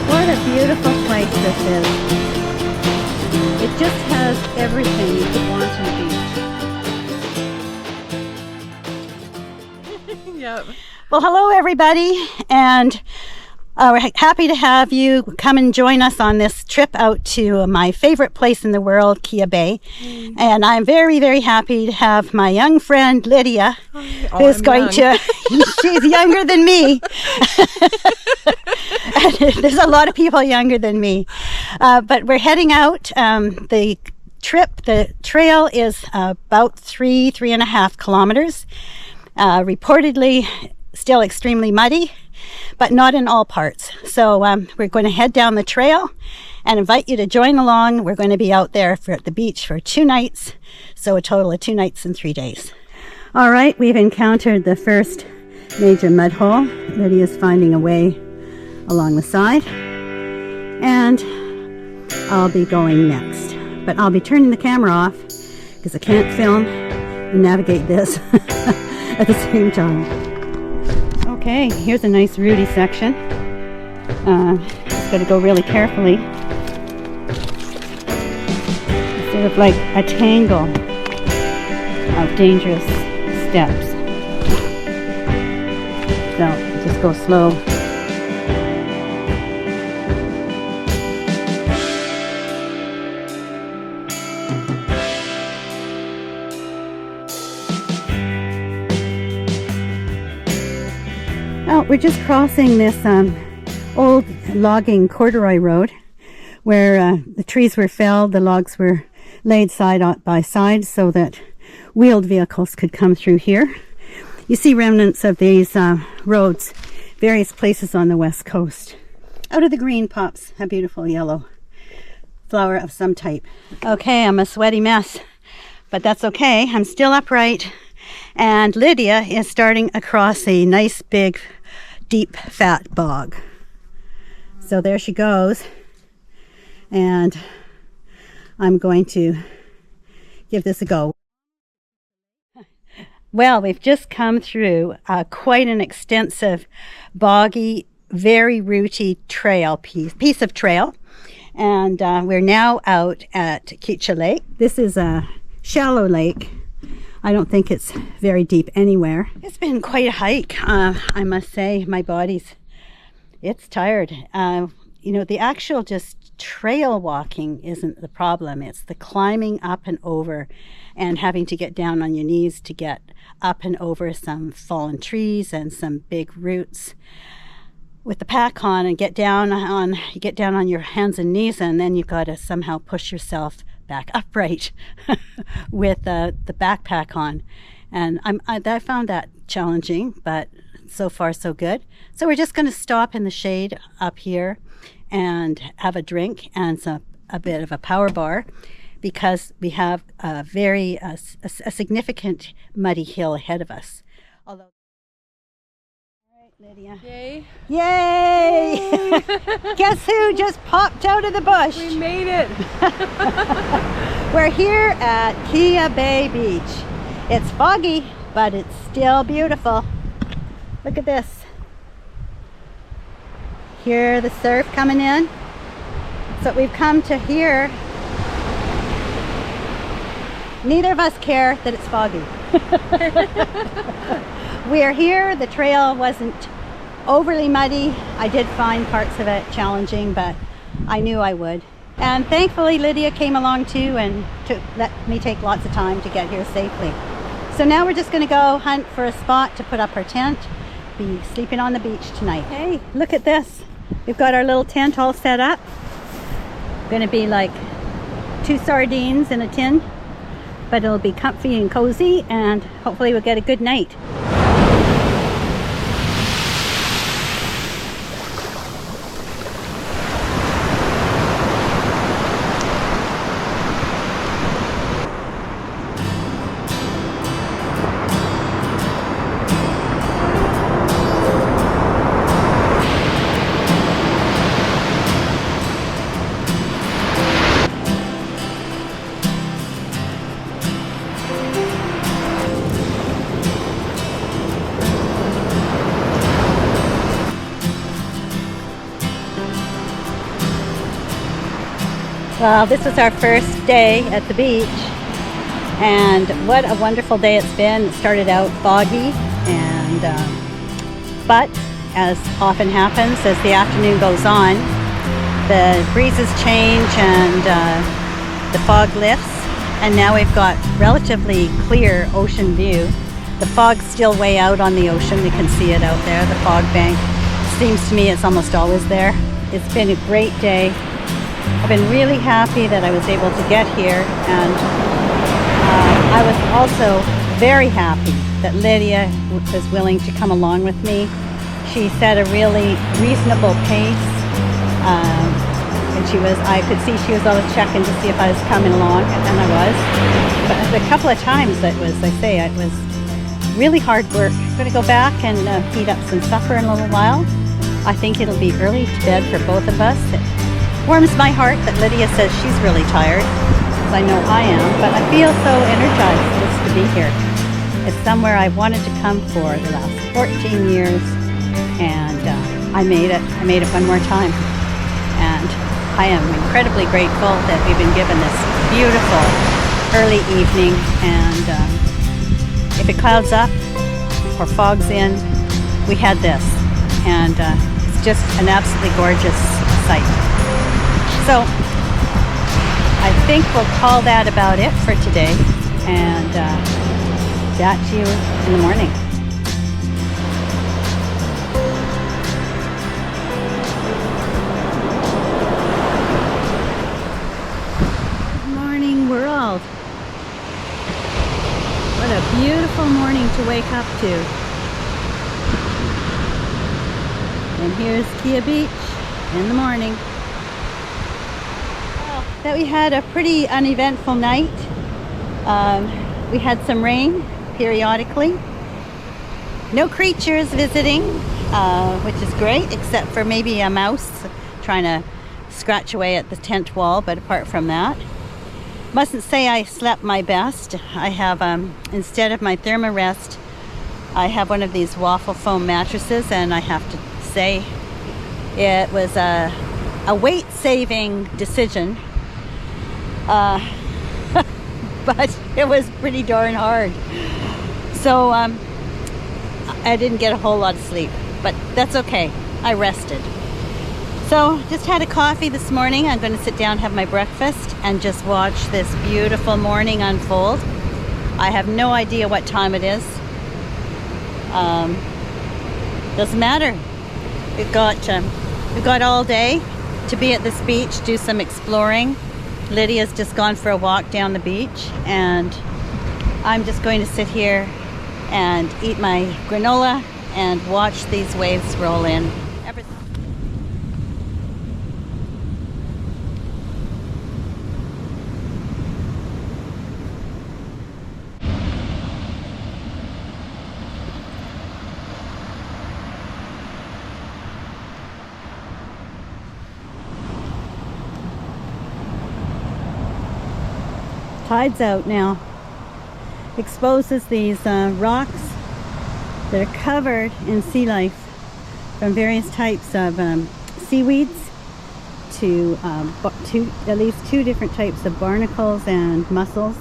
What a beautiful place this is. It just has everything you could want on a beach. Yep. Well, hello everybody, and we're happy to have you come and join us on this trip out to my favorite place in the world, Keeha Bay. And I'm very, very happy to have my young friend Lydia, who's going to, she's younger than me. There's a lot of people younger than me. But we're heading out. The trail is about 3.5 kilometers. Reportedly still extremely muddy, but not in all parts. So we're going to head down the trail and invite you to join along. We're going to be out there at the beach for 2 nights, so a total of 2 nights and 3 days. All right, we've encountered the first major mud hole. Lydia's finding a way along the side, and I'll be going next. But I'll be turning the camera off because I can't film and navigate this at the same time. Okay, here's a nice rooty section. Just got to go really carefully. It's sort of like a tangle of dangerous steps. So just go slow. Well, we're just crossing this old logging corduroy road where the trees were felled, the logs were laid side by side so that wheeled vehicles could come through here. You see remnants of these roads various places on the west coast. Out of the green pops a beautiful yellow flower of some type. Okay, I'm a sweaty mess, but that's okay. I'm still upright, and Lydia is starting across a nice big deep fat bog. So there she goes, and I'm going to give this a go. Well, we've just come through quite an extensive, boggy, very rooty trail piece of trail, and we're now out at Keeha Lake. This is a shallow lake. I don't think it's very deep anywhere. It's been quite a hike, I must say. My it's tired. You know, the actual just trail walking isn't the problem. It's the climbing up and over and having to get down on your knees to get up and over some fallen trees and some big roots with the pack on, and you get down on your hands and knees, and then you've got to somehow push yourself back upright with the backpack on. And I found that challenging, but so far so good. So we're just going to stop in the shade up here and have a drink and a bit of a power bar, because we have a very significant muddy hill ahead of us. Although, all right, Lydia. Yay. Yay! Guess who just popped out of the bush? We made it. We're here at Keeha Beach. It's foggy, but it's still beautiful. Look at this. Hear the surf coming in? So we've come to here. Neither of us care that it's foggy. We are here. The trail wasn't overly muddy. I did find parts of it challenging, but I knew I would. And thankfully Lydia came along too and let me take lots of time to get here safely. So now we're just going to go hunt for a spot to put up our tent, be sleeping on the beach tonight. Hey, look at this. We've got our little tent all set up. Going to be like 2 sardines in a tin, but it'll be comfy and cozy, and hopefully we'll get a good night. Well, this is our first day at the beach, and what a wonderful day it's been. It started out foggy, and but as often happens as the afternoon goes on, the breezes change and the fog lifts, and now we've got relatively clear ocean view. The fog's still way out on the ocean. We can see it out there, the fog bank. Seems to me it's almost always there. It's been a great day. I've been really happy that I was able to get here, and I was also very happy that Lydia was willing to come along with me. She set a really reasonable pace, and I could see she was always checking to see if I was coming along, and I was. But a couple of times it was really hard work. I'm going to go back and heat up some supper in a little while. I think it'll be early to bed for both of us. It warms my heart that Lydia says she's really tired, because I know I am, but I feel so energized just to be here. It's somewhere I've wanted to come for the last 14 years, and I made it. I made it one more time, and I am incredibly grateful that we've been given this beautiful early evening, and if it clouds up or fogs in, we had this, and it's just an absolutely gorgeous sight. So I think we'll call that about it for today, and chat to you in the morning. Good morning, world. What a beautiful morning to wake up to. And here's Keeha Beach in the morning. That we had a pretty uneventful night. We had some rain periodically. No creatures visiting, which is great, except for maybe a mouse trying to scratch away at the tent wall, but apart from that. Mustn't say I slept my best. I have, instead of my Thermarest, I have one of these waffle foam mattresses, and I have to say it was a weight-saving decision. But it was pretty darn hard. So I didn't get a whole lot of sleep, but that's okay. I rested. So just had a coffee this morning. I'm going to sit down, have my breakfast, and just watch this beautiful morning unfold. I have no idea what time it is. Doesn't matter. We've got all day to be at this beach, do some exploring. Lydia's just gone for a walk down the beach, and I'm just going to sit here and eat my granola and watch these waves roll in. Tide's out now. Exposes these rocks that are covered in sea life, from various types of seaweeds to at least 2 different types of barnacles and mussels,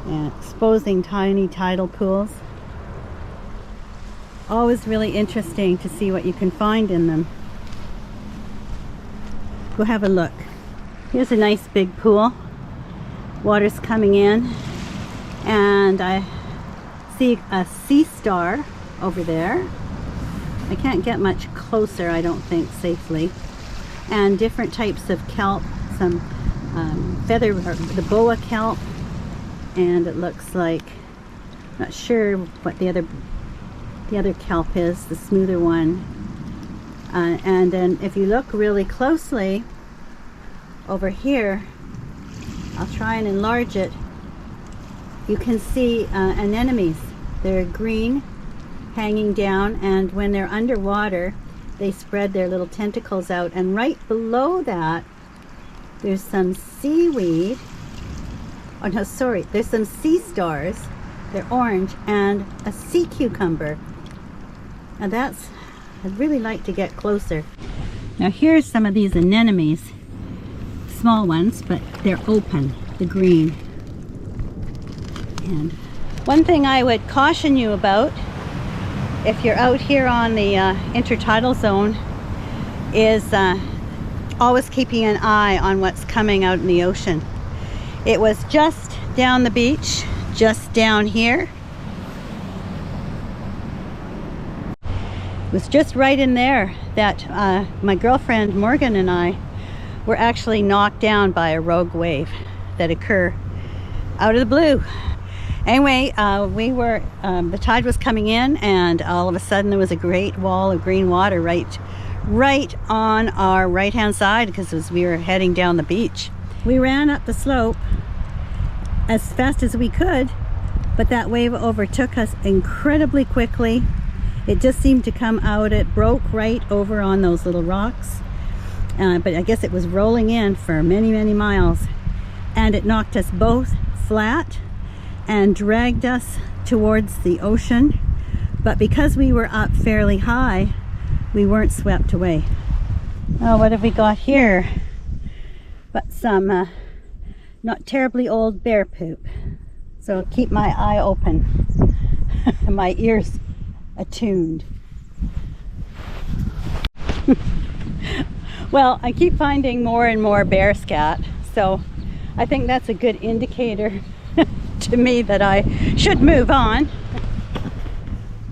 and exposing tiny tidal pools. Always really interesting to see what you can find in them. Go have a look. Here's a nice big pool. Water's coming in, and I see a sea star over there. I can't get much closer, I don't think, safely. And different types of kelp, some the boa kelp, and it looks like, not sure what the other kelp is, the smoother one. And then if you look really closely over here, I'll try and enlarge it. You can see anemones. They're green, hanging down, and when they're underwater, they spread their little tentacles out. And right below that, there's some seaweed. Oh no, sorry. There's some sea stars. They're orange, and a sea cucumber. And that's, I'd really like to get closer. Now here's some of these anemones. small ones, but they're open, the green. And one thing I would caution you about if you're out here on the intertidal zone is always keeping an eye on what's coming out in the ocean. It was just down the beach, just down here. It was just right in there that my girlfriend Morgan and I were actually knocked down by a rogue wave that occurred out of the blue. Anyway, the tide was coming in, and all of a sudden there was a great wall of green water right on our right hand side, because as we were heading down the beach. We ran up the slope as fast as we could, but that wave overtook us incredibly quickly. It just seemed to come out, it broke right over on those little rocks, but I guess it was rolling in for many, many miles, and it knocked us both flat and dragged us towards the ocean. But because we were up fairly high, we weren't swept away. Oh, what have we got here? But some not terribly old bear poop. So keep my eye open and my ears attuned. Well, I keep finding more and more bear scat, so I think that's a good indicator to me that I should move on.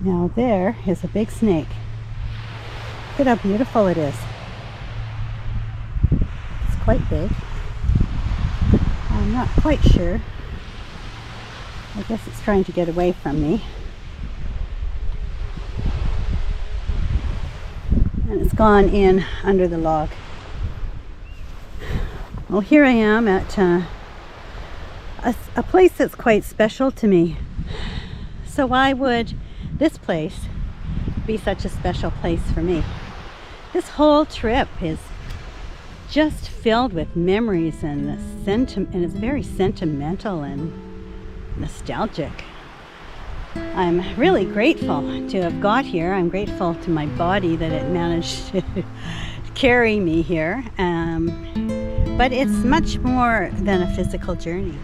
Now there is a big snake. Look at how beautiful it is. It's quite big. I'm not quite sure. I guess it's trying to get away from me. And it's gone in under the log. Well, here I am at a place that's quite special to me. So why would this place be such a special place for me? This whole trip is just filled with memories, and it's very sentimental and nostalgic. I'm really grateful to have got here. I'm grateful to my body that it managed to carry me here. But it's much more than a physical journey.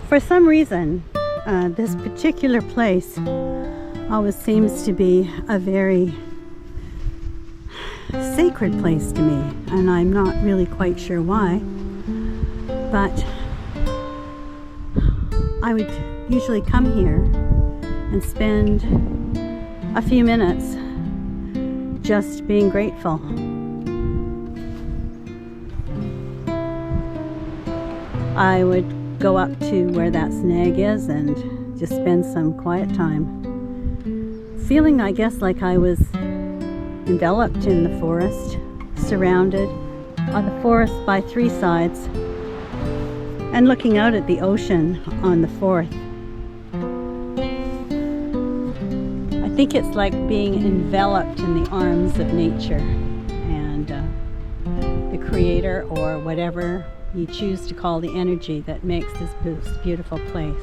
For some reason, this particular place always seems to be a very sacred place to me, and I'm not really quite sure why, but I would usually come here and spend a few minutes just being grateful. I would go up to where that snag is and just spend some quiet time, feeling, I guess, like I was enveloped in the forest, surrounded on the forest by three sides, and looking out at the ocean on the fourth. I think it's like being enveloped in the arms of nature and the creator, or whatever you choose to call the energy that makes this beautiful place.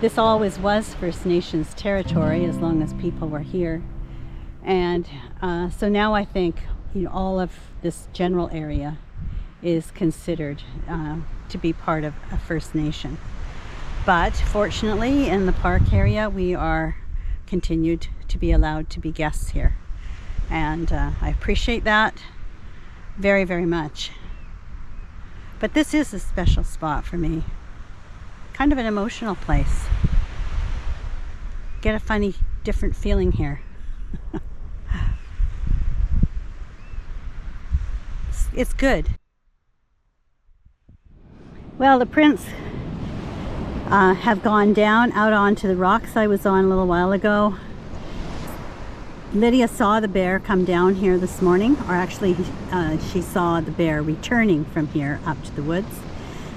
This always was First Nations territory as long as people were here, and so now I think all of this general area is considered to be part of a First Nation. But fortunately, in the park area, we are continued to be allowed to be guests here. And I appreciate that very, very much. But this is a special spot for me. Kind of an emotional place. Get a funny, different feeling here. It's good. Well, the prints have gone down out onto the rocks I was on a little while ago. Lydia saw the bear come down here this morning, or actually she saw the bear returning from here up to the woods.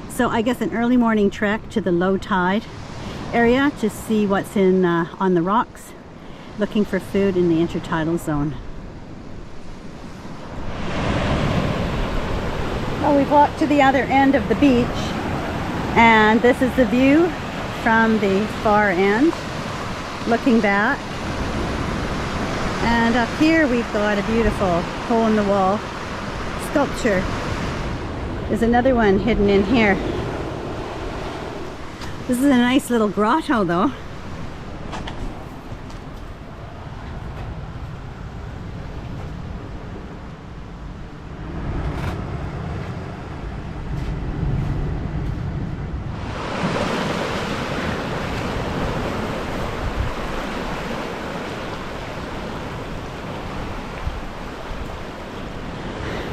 So I guess an early morning trek to the low tide area to see what's in on the rocks, looking for food in the intertidal zone. Well, we've walked to the other end of the beach, and this is the view from the far end, looking back. And up here we've got a beautiful hole-in-the-wall sculpture. There's another one hidden in here. This is a nice little grotto though.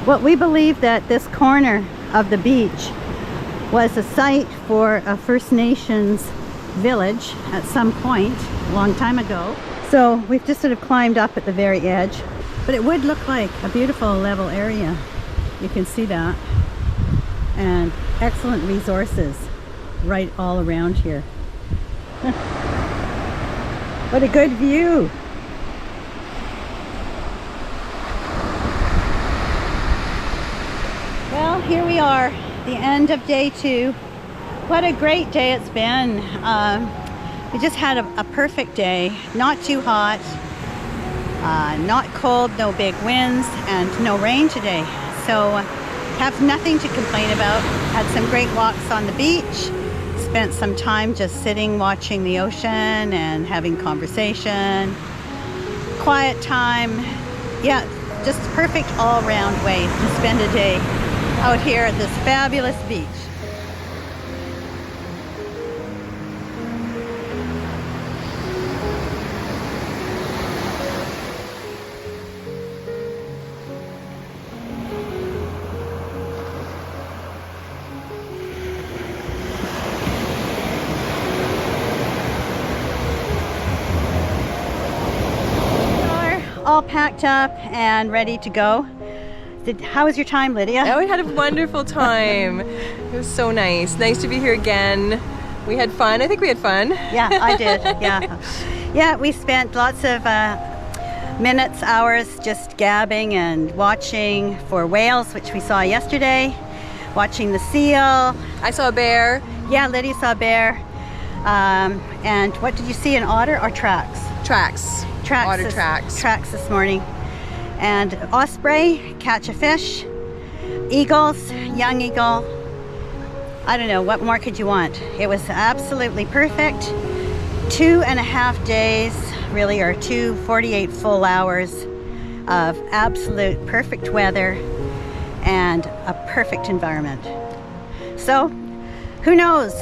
Well, we believe that this corner of the beach was a site for a First Nations village at some point a long time ago. So we've just sort of climbed up at the very edge, but it would look like a beautiful level area. You can see that. And excellent resources right all around here. What a good view. Well, here we are, the end of day 2. What a great day it's been. We just had a perfect day. Not too hot, not cold, no big winds, and no rain today. So have nothing to complain about. Had some great walks on the beach. Spent some time just sitting, watching the ocean and having conversation. Quiet time. Yeah, just perfect all-round way to spend a day out here at this fabulous beach. All packed up and ready to go. How was your time, Lydia? Oh, we had a wonderful time. It was so nice. Nice to be here again. We had fun. I think we had fun. Yeah, I did. Yeah. Yeah, we spent lots of minutes, hours just gabbing and watching for whales, which we saw yesterday. Watching the seal. I saw a bear. Yeah, Lydia saw a bear. And what did you see, an otter or tracks? Tracks. Otter tracks. Tracks this morning. And osprey, catch a fish. Eagles, young eagle. I don't know, what more could you want? It was absolutely perfect. 2.5 days, really, or 48 full hours of absolute perfect weather and a perfect environment. So, who knows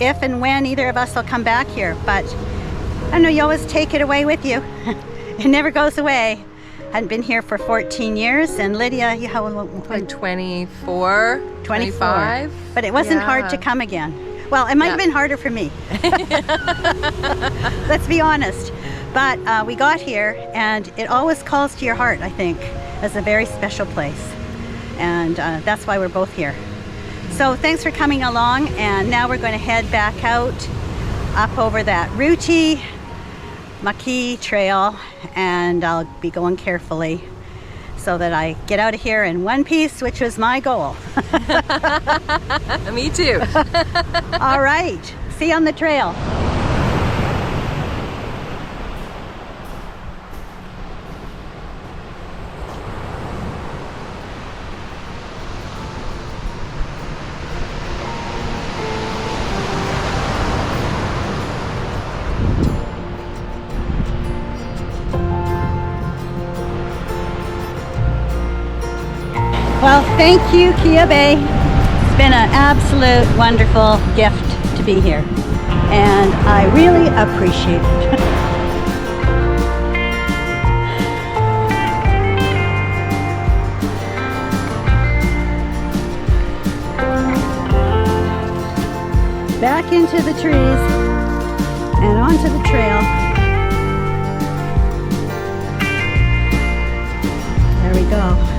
if and when either of us will come back here, but I don't know, you always take it away with you. It never goes away. Hadn't been here for 14 years, and Lydia, you how long? Like 24, 25. But it wasn't hard to come again. Well, it might have been harder for me. Let's be honest. But we got here, and it always calls to your heart, I think, as a very special place. And that's why we're both here. So thanks for coming along, and now we're going to head back out up over that Ruti Maki trail, and I'll be going carefully so that I get out of here in one piece, which was my goal. Me too. All right, see you on the trail. Well, thank you, Keeha Bay. It's been an absolute wonderful gift to be here, and I really appreciate it. Back into the trees and onto the trail. There we go.